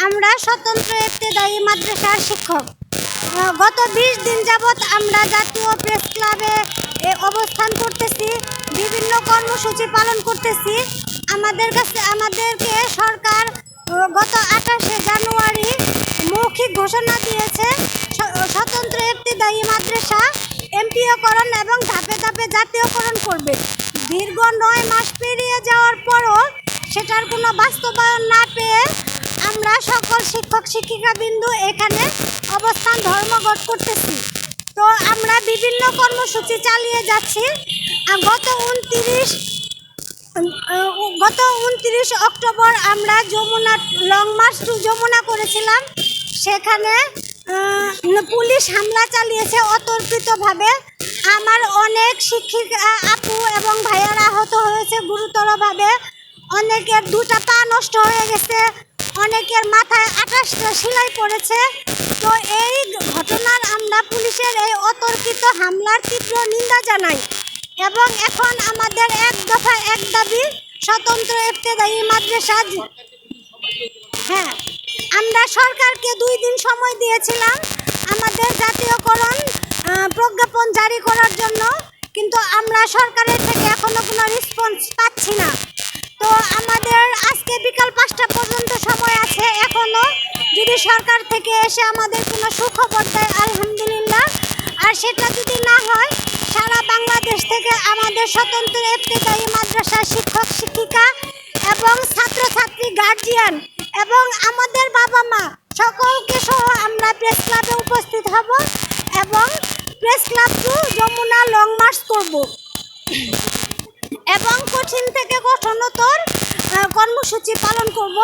আমরা স্বতন্ত্র ইবতেদায়ী মাদ্রাসার শিক্ষক। গত 20 দিন যাবৎ আমরা জাতীয় প্রেস ক্লাবে অবস্থান করতেছি, বিভিন্ন কর্মসূচি পালন করতেছি। আমাদেরকে সরকার গত 28শে জানুয়ারি মৌখিক ঘোষণা দিয়েছে স্বতন্ত্র ইবতেদায়ী মাদ্রাসা এমপিওকরণ এবং ধাপে ধাপে জাতীয়করণ করবে। দীর্ঘ 9 মাস পেরিয়ে যাওয়ার পরও সেটার কোনো বাস্তবায়ন না পেয়ে আমরা সকল শিক্ষক শিক্ষিকাবৃন্দ এখানে অবস্থান ধর্মঘট করতেছি। তো আমরা বিভিন্ন কর্মসূচি চালিয়ে যাচ্ছি। গত 29 অক্টোবর আমরা Jamuna long march to Jamuna করেছিলাম। সেখানে পুলিশ হামলা চালিয়েছে অতর্কিতভাবে। আমার অনেক শিক্ষিকা আপু এবং ভাইয়ারা আহত হয়েছে গুরুতরভাবে। অনেকের 2টা পা নষ্ট হয়ে গেছে, অনেকের মাথায় 28টা সেলাই পড়েছে। তো এই ঘটনার আমরা পুলিশের এই অতর্কিত হামলার তীব্র নিন্দা জানাই এবং এখন আমাদের এক দফা এক দাবি স্বতন্ত্র ইবতেদায়ী মাদ্রাসা। হ্যাঁ, আমরা সরকারকে 2 দিন সময় দিয়েছিলাম আমাদের জাতীয়করণ প্রজ্ঞাপন জারি করার জন্য, কিন্তু আমরা সরকারের থেকে এখনো কোনো রেসপন্স পাচ্ছি না। তো আমাদের আজকে বিকাল 5টা পর্যন্ত সময় আছে, এখনো যদি সরকার থেকে এসে আমাদের কোনো সুখবর দেয় আলহামদুলিল্লাহ, আর সেটা যদি না হয় সারা বাংলাদেশ থেকে আমাদের স্বতন্ত্র ইবতেদায়ী মাদ্রাসার শিক্ষক শিক্ষিকা এবং ছাত্রছাত্রী গার্জিয়ান এবং আমাদের বাবা মা সকলকে সহ আমরা প্রেস ক্লাবে উপস্থিত হব এবং press club to Jamuna long march করব এবং কঠিন থেকে কঠোরতর কর্মসূচি পালন করব।